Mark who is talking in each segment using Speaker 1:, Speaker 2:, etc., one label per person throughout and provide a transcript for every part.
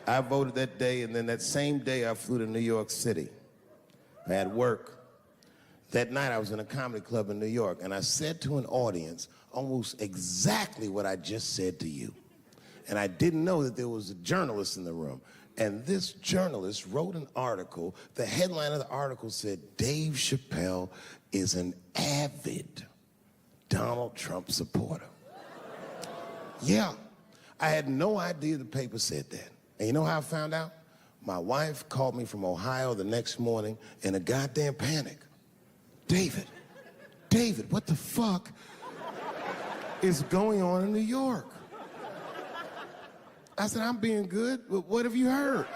Speaker 1: I voted that day, and then that same day I flew to New York City. I had work. That night I was in a comedy club in New York, and I said to an audience almost exactly what I just said to you. And I didn't know that there was a journalist in the room. And this journalist wrote an article. The headline of the article said, Dave Chappelle is an avid Donald Trump supporter. Yeah, I had no idea the paper said that. And you know how I found out? My wife called me from Ohio the next morning in a goddamn panic. David, what the fuck is going on in New York? I said, I'm being good, but what have you heard?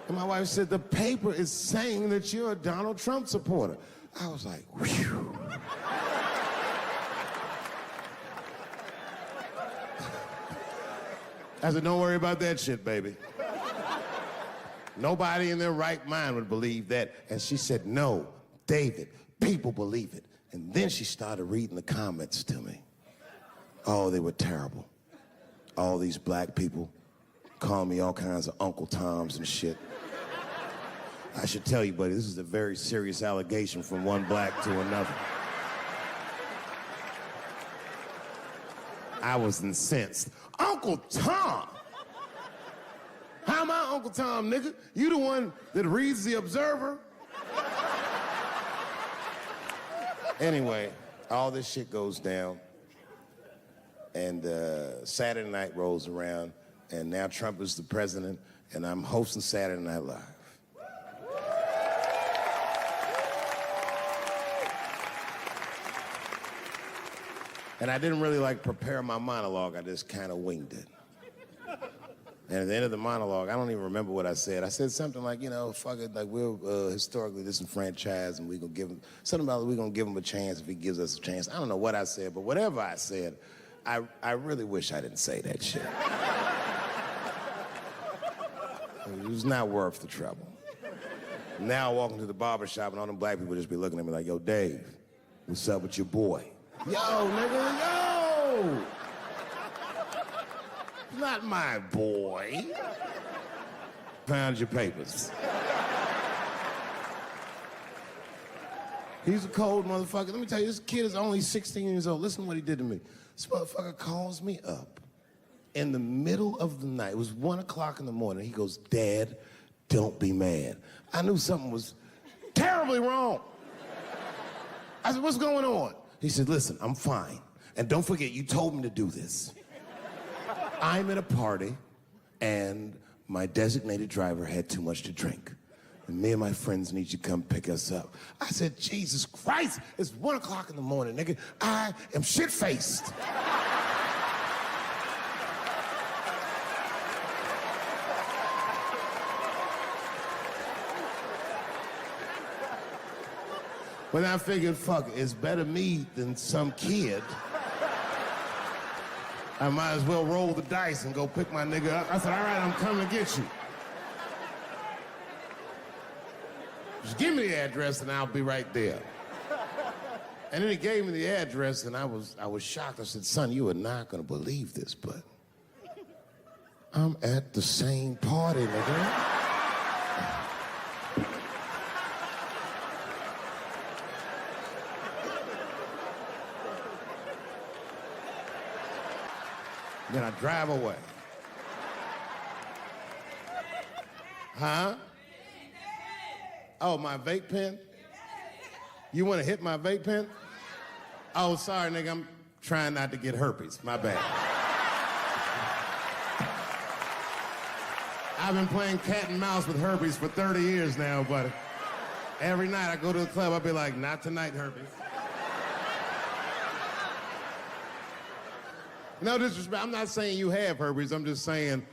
Speaker 1: And my wife said, the paper is saying that you're a Donald Trump supporter. I was like, whew. I said, don't worry about that shit, baby. Nobody in their right mind would believe that. And she said, no, David, people believe it. And then she started reading the comments to me. Oh, they were terrible. All these black people calling me all kinds of Uncle Toms and shit. I should tell you, buddy, this is a very serious allegation from one black to another. I was incensed. Uncle Tom? How am I Uncle Tom, nigga? You the one that reads the Observer? Anyway, all this shit goes down, and Saturday night rolls around, and now Trump is the president, and I'm hosting Saturday Night Live. And I didn't really prepare my monologue. I just kind of winged it. And at the end of the monologue, I don't even remember what I said. I said something like, you know, fuck it, like we're historically disenfranchised, and we're gonna give him something about we're gonna give him a chance if he gives us a chance. I don't know what I said, but whatever I said, I really wish I didn't say that shit. It was not worth the trouble. Now I walk into the barber shop and all them black people just be looking at me like, yo, Dave, what's up with your boy? Yo, nigga, yo! Not my boy. Found your papers. He's a cold motherfucker. Let me tell you, this kid is only 16 years old. Listen to what he did to me. This motherfucker calls me up in the middle of the night. It was 1 o'clock in the morning. He goes, Dad, don't be mad. I knew something was terribly wrong. I said, what's going on? He said, listen, I'm fine. And don't forget, you told me to do this. I'm at a party, and my designated driver had too much to drink. And me and my friends need you to come pick us up. I said, Jesus Christ, it's 1 o'clock in the morning, nigga. I am shit-faced. But I figured, fuck it, it's better me than some kid. I might as well roll the dice and go pick my nigga up. I said, all right, I'm coming to get you. Just give me the address and I'll be right there. And then he gave me the address and I was shocked. I said, son, you are not gonna believe this, but I'm at the same party, nigga. Then I drive away. Huh? Oh, my vape pen? You want to hit my vape pen? Oh, sorry, nigga, I'm trying not to get herpes. My bad. I've been playing cat and mouse with herpes for 30 years now, but every night I go to the club, I'll be like, not tonight, herpes. No disrespect, I'm not saying you have herpes, I'm just saying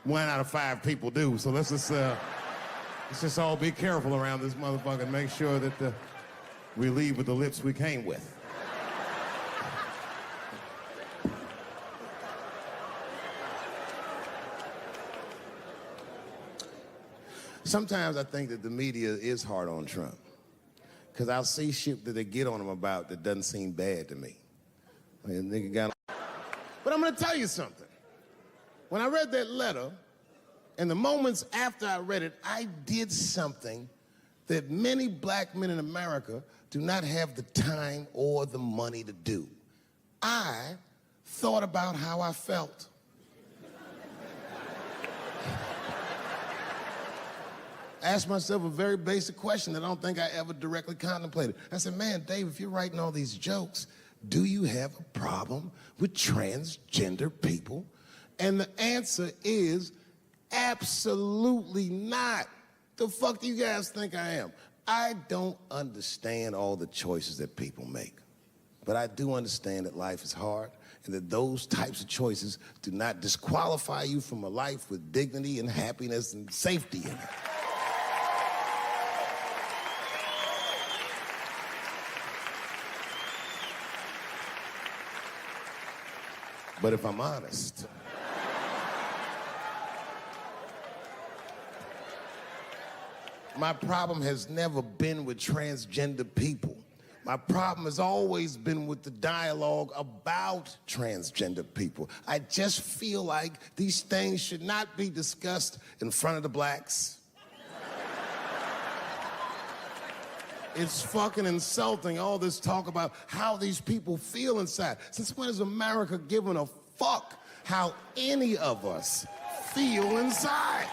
Speaker 1: 1 out of 5 people do. So let's just all be careful around this motherfucker and make sure that we leave with the lips we came with. Sometimes I think that the media is hard on Trump. because I'll see shit that they get on them about that doesn't seem bad to me. Like, a nigga got... But I'm gonna tell you something. When I read that letter, and the moments after I read it, I did something that many black men in America do not have the time or the money to do. I thought about how I felt. Asked myself a very basic question that I don't think I ever directly contemplated. I said, man, Dave, if you're writing all these jokes, do you have a problem with transgender people? And the answer is absolutely not. The fuck do you guys think I am? I don't understand all the choices that people make. But I do understand that life is hard and that those types of choices do not disqualify you from a life with dignity and happiness and safety in it. But if I'm honest, my problem has never been with transgender people. My problem has always been with the dialogue about transgender people. I just feel like these things should not be discussed in front of the blacks. It's fucking insulting, all this talk about how these people feel inside. Since when has America given a fuck how any of us feel inside?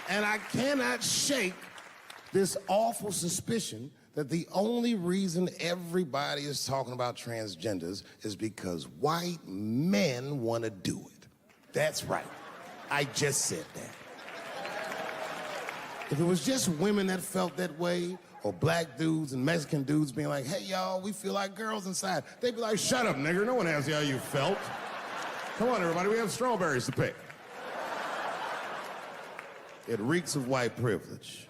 Speaker 1: And I cannot shake this awful suspicion that the only reason everybody is talking about transgenders is because white men want to do it. That's right. I just said that. If it was just women that felt that way, or black dudes and Mexican dudes being like, hey, y'all, we feel like girls inside, they'd be like, shut up, nigger. No one asked you how you felt. Come on, everybody, we have strawberries to pick. It reeks of white privilege.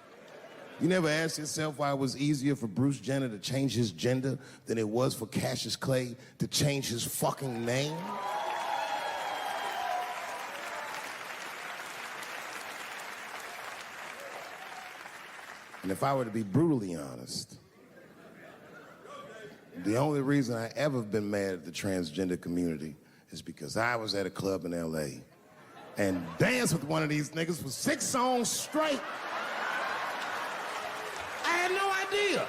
Speaker 1: You never asked yourself why it was easier for Bruce Jenner to change his gender than it was for Cassius Clay to change his fucking name? And if I were to be brutally honest, the only reason I ever been mad at the transgender community is because I was at a club in LA and danced with one of these niggas for 6 songs straight. I had no idea.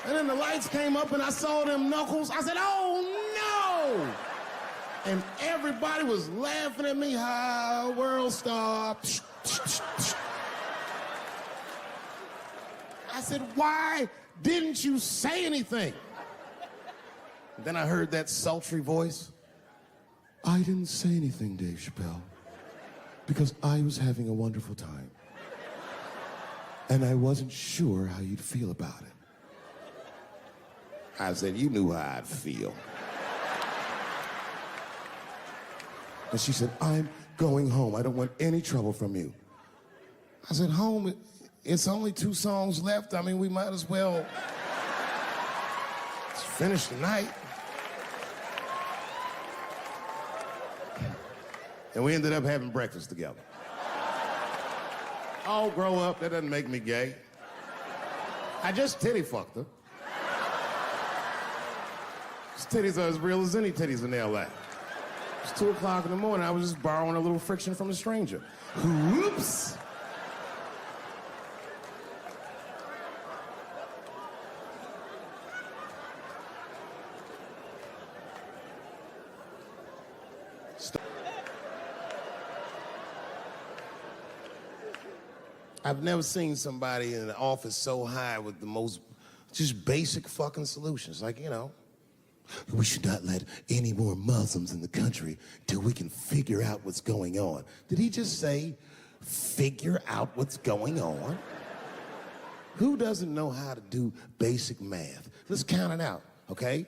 Speaker 1: And then the lights came up and I saw them knuckles. I said, oh no! And everybody was laughing at me, how world star. I said, why didn't you say anything? Then I heard that sultry voice. I didn't say anything, Dave Chappelle, because I was having a wonderful time. And I wasn't sure how you'd feel about it. I said, you knew how I'd feel. And she said, I'm going home. I don't want any trouble from you. I said, home? It's only 2 songs left. I mean, we might as well finish the night. And we ended up having breakfast together. Oh, grow up. That doesn't make me gay. I just titty fucked her. His titties are as real as any titties in L.A. It's 2 o'clock in the morning. I was just borrowing a little friction from a stranger. Whoops. I've never seen somebody in an office so high with the most just basic fucking solutions. Like, you know, we should not let any more Muslims in the country till we can figure out what's going on. Did he just say, figure out what's going on? Who doesn't know how to do basic math? Let's count it out, okay?